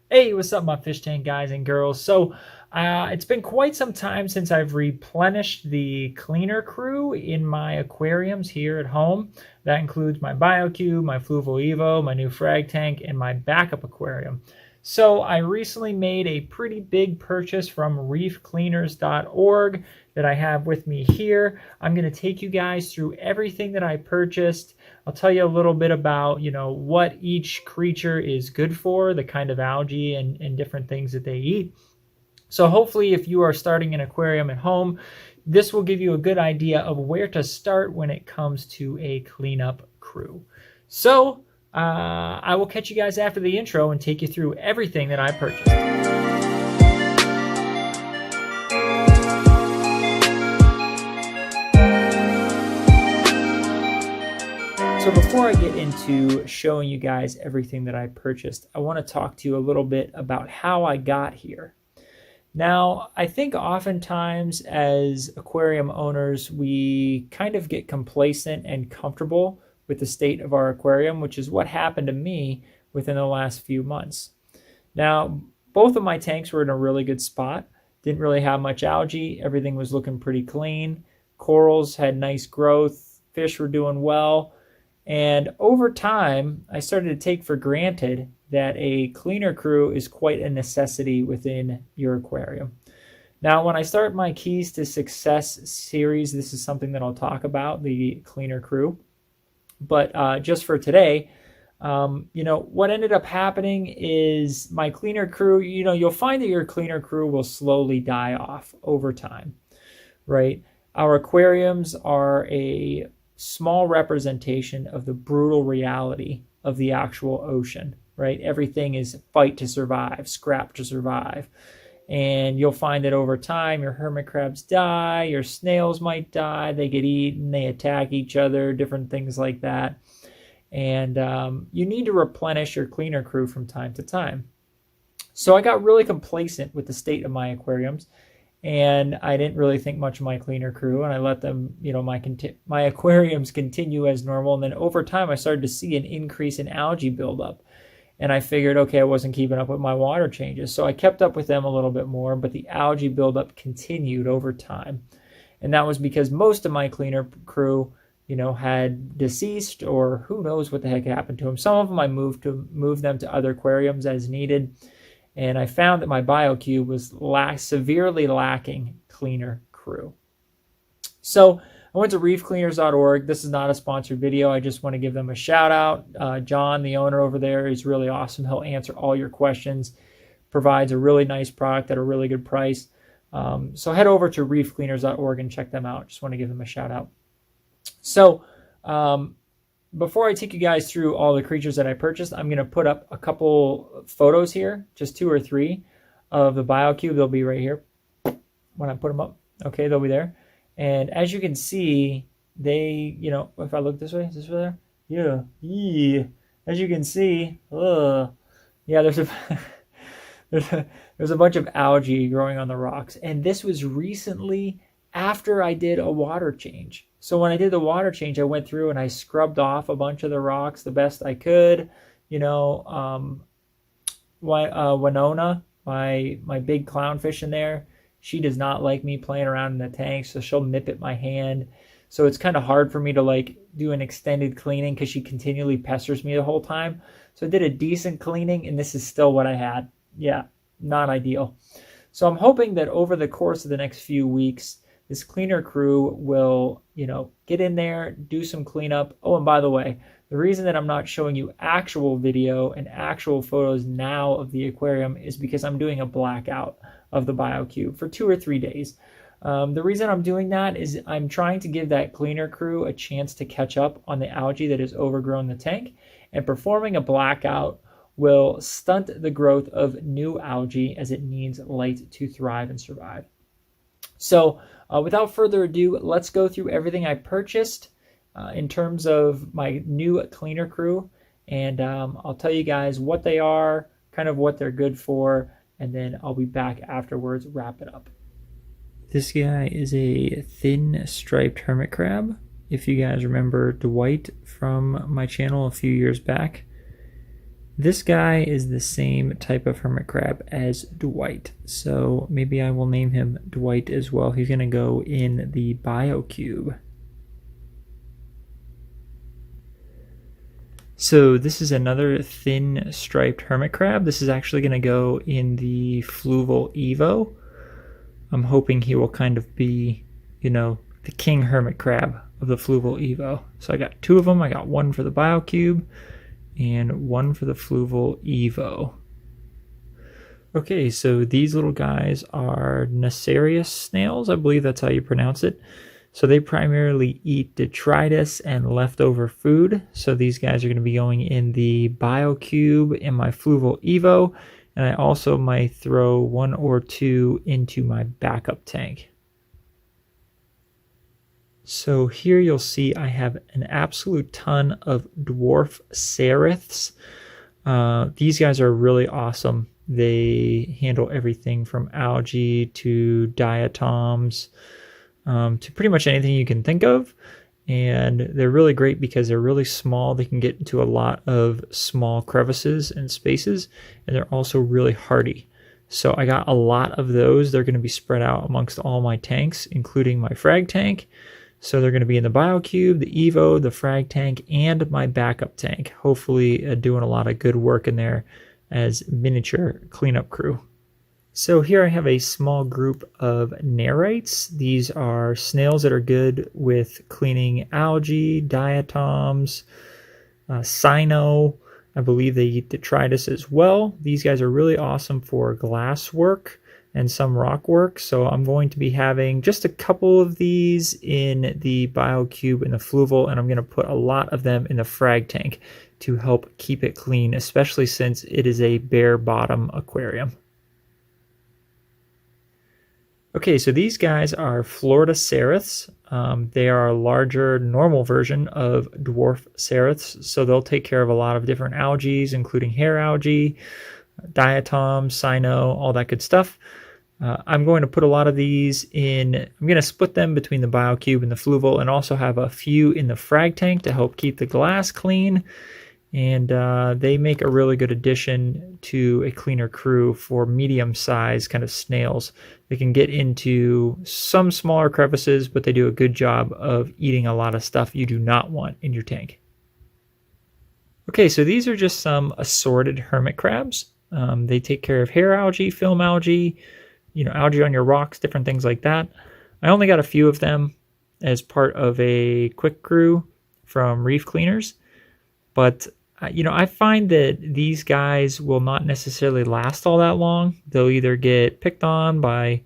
Hey, what's up, my fish tank guys and girls? It's been quite some time since I've replenished the cleaner crew in my aquariums here at home. That includes my Biocube, my Fluval Evo, my new frag tank, and my backup aquarium. So I recently made a pretty big purchase from reefcleaners.org that I have with me here. I'm going to take you guys through everything that I purchased. I'll tell you a little bit about, what each creature is good for, the kind of algae and different things that they eat. So hopefully if you are starting an aquarium at home, this will give you a good idea of where to start when it comes to a cleanup crew. I will catch you guys after the intro and take you through everything that I purchased. So before I get into showing you guys everything that I purchased, I want to talk to you a little bit about how I got here. Now, I think oftentimes as aquarium owners, we kind of get complacent and comfortable with the state of our aquarium, which is what happened to me within the last few months. Now, both of my tanks were in a really good spot. Didn't really have much algae. Everything was looking pretty clean. Corals had nice growth. Fish were doing well. And over time, I started to take for granted that a cleaner crew is quite a necessity within your aquarium. Now, when I start my Keys to Success series, this is something that I'll talk about, the cleaner crew. But just for today, what ended up happening is my cleaner crew, you'll find that your cleaner crew will slowly die off over time, right? Our aquariums are a small representation of the brutal reality of the actual ocean, right? Everything is fight to survive, scrap to survive. And you'll find that over time, your hermit crabs die, your snails might die, they get eaten, they attack each other, different things like that. And you need to replenish your cleaner crew from time to time. So I got really complacent with the state of my aquariums, and I didn't really think much of my cleaner crew, and I let them, my aquariums continue as normal. And then over time, I started to see an increase in algae buildup. And I figured, okay, I wasn't keeping up with my water changes. So I kept up with them a little bit more, but the algae buildup continued over time. And that was because most of my cleaner crew, had deceased, or who knows what the heck happened to them. Some of them I moved them to other aquariums as needed. And I found that my Biocube was severely lacking cleaner crew. So I went to reefcleaners.org. This is not a sponsored video. I just want to give them a shout out. John, the owner over there, is really awesome. He'll answer all your questions, provides a really nice product at a really good price. So head over to reefcleaners.org and check them out. Just want to give them a shout out. So before I take you guys through all the creatures that I purchased, I'm going to put up a couple photos here, just 2 or 3 of the Biocube. They'll be right here when I put them up. Okay, they'll be there. And as you can see, they, if I look this way, is this over there? Yeah. As you can see, there's a bunch of algae growing on the rocks. And this was recently after I did a water change. So when I did the water change, I went through and I scrubbed off a bunch of the rocks the best I could. Winona, my big clownfish in there, she does not like me playing around in the tank, so she'll nip at my hand. So it's kind of hard for me to do an extended cleaning because she continually pesters me the whole time. So I did a decent cleaning, and this is still what I had. Yeah, not ideal. So I'm hoping that over the course of the next few weeks, this cleaner crew will, get in there, do some cleanup. Oh, and by the way, the reason that I'm not showing you actual video and actual photos now of the aquarium is because I'm doing a blackout of the Biocube for 2 or 3 days. The reason I'm doing that is I'm trying to give that cleaner crew a chance to catch up on the algae that has overgrown the tank, and performing a blackout will stunt the growth of new algae as it needs light to thrive and survive. So without further ado, let's go through everything I purchased in terms of my new cleaner crew. And I'll tell you guys what they are, kind of what they're good for, and then I'll be back afterwards, wrap it up. This guy is a thin striped hermit crab. If you guys remember Dwight from my channel a few years back, This guy is the same type of hermit crab as Dwight, so maybe I will name him Dwight as well. He's going to go in the Biocube. So this is another thin striped hermit crab. This is actually going to go in the Fluval Evo. I'm hoping he will kind of be, the king hermit crab of the Fluval Evo. So I got 2 of them. I got one for the Biocube and one for the Fluval Evo. Okay, so these little guys are Nacerius snails. I believe that's how you pronounce it. So they primarily eat detritus and leftover food. So these guys are going to be going in the Biocube in my Fluval Evo. And I also might throw 1 or 2 into my backup tank. So here you'll see I have an absolute ton of dwarf ceriths. These guys are really awesome. They handle everything from algae to diatoms to pretty much anything you can think of. And they're really great because they're really small. They can get into a lot of small crevices and spaces, and they're also really hardy. So I got a lot of those. They're going to be spread out amongst all my tanks, including my frag tank. So they're going to be in the Biocube, the Evo, the frag tank, and my backup tank. Hopefully doing a lot of good work in there as miniature cleanup crew. So here I have a small group of nerites. These are snails that are good with cleaning algae, diatoms, cyno. I believe they eat detritus as well. These guys are really awesome for glass work and some rock work. So I'm going to be having just a couple of these in the Biocube and the Fluval, and I'm going to put a lot of them in the frag tank to help keep it clean, especially since it is a bare bottom aquarium. Okay, so these guys are Florida ceriths. They are a larger, normal version of dwarf ceriths, so they'll take care of a lot of different algae, including hair algae, diatoms, cyno, all that good stuff. I'm going to put a lot of these in, I'm going to split them between the Biocube and the Fluval, and also have a few in the frag tank to help keep the glass clean. And they make a really good addition to a cleaner crew for medium-sized kind of snails. They can get into some smaller crevices, but they do a good job of eating a lot of stuff you do not want in your tank. Okay, so these are just some assorted hermit crabs. They take care of hair algae, film algae, algae on your rocks, different things like that. I only got a few of them as part of a quick crew from Reef Cleaners. But, I find that these guys will not necessarily last all that long. They'll either get picked on by,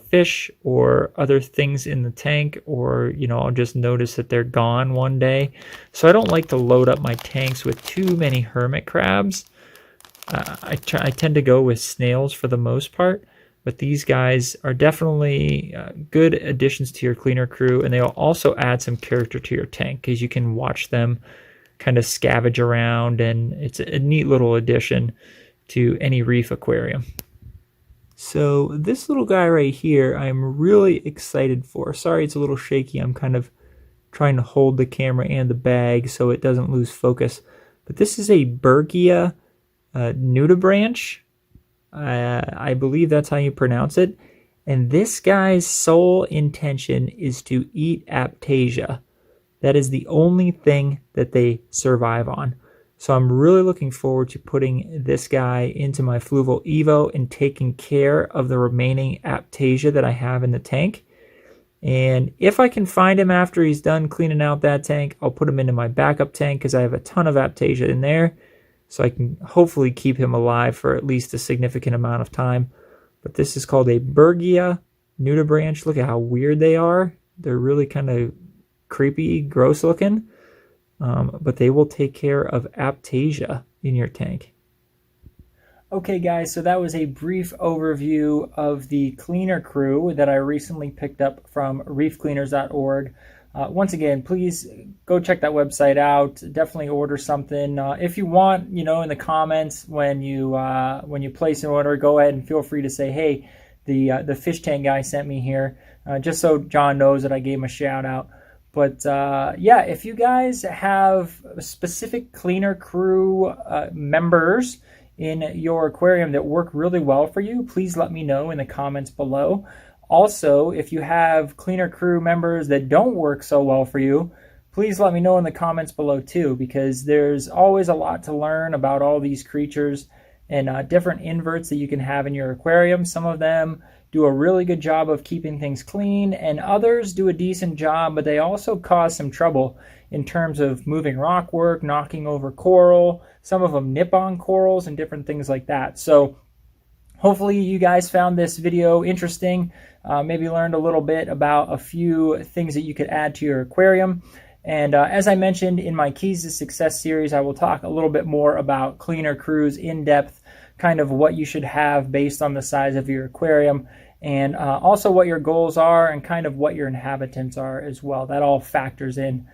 fish or other things in the tank, or, I'll just notice that they're gone one day. So I don't like to load up my tanks with too many hermit crabs. I tend to go with snails for the most part. But these guys are definitely good additions to your cleaner crew, and they'll also add some character to your tank because you can watch them kind of scavenge around, and it's a neat little addition to any reef aquarium. So this little guy right here, I'm really excited for. Sorry, it's a little shaky. I'm kind of trying to hold the camera and the bag so it doesn't lose focus. But this is a Bergia nudibranch. I believe that's how you pronounce it. And this guy's sole intention is to eat Aptasia. That is the only thing that they survive on. So I'm really looking forward to putting this guy into my Fluval Evo and taking care of the remaining Aptasia that I have in the tank. And if I can find him after he's done cleaning out that tank, I'll put him into my backup tank because I have a ton of Aptasia in there. So I can hopefully keep him alive for at least a significant amount of time. But this is called a Bergia nudibranch. Look at how weird they are. They're really kind of creepy, gross looking. But they will take care of Aptasia in your tank. Okay guys, so that was a brief overview of the cleaner crew that I recently picked up from reefcleaners.org. Once again, please go check that website out. Definitely order something. If you want, in the comments when you place an order, go ahead and feel free to say, hey, the fish tank guy sent me here, just so John knows that I gave him a shout out. But yeah, if you guys have specific cleaner crew members in your aquarium that work really well for you, please let me know in the comments below. Also, if you have cleaner crew members that don't work so well for you, please let me know in the comments below too, because there's always a lot to learn about all these creatures and different inverts that you can have in your aquarium. Some of them do a really good job of keeping things clean, and others do a decent job, but they also cause some trouble in terms of moving rock work, knocking over coral. Some of them nip on corals and different things like that. So hopefully you guys found this video interesting, maybe learned a little bit about a few things that you could add to your aquarium. And as I mentioned in my Keys to Success series, I will talk a little bit more about cleaner crews in depth, kind of what you should have based on the size of your aquarium, and also what your goals are and kind of what your inhabitants are as well. That all factors in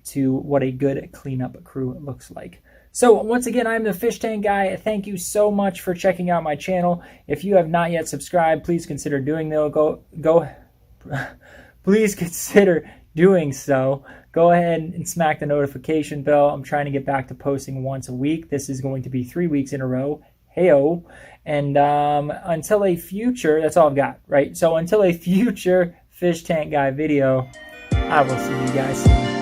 to what a good cleanup crew looks like. So once again, I'm the Fish Tank Guy. Thank you so much for checking out my channel. If you have not yet subscribed, please consider doing please consider doing so. Go ahead and smack the notification bell. I'm trying to get back to posting once a week. This is going to be 3 weeks in a row. Heyo. And until a future, that's all I've got, right? So until a future Fish Tank Guy video, I will see you guys soon.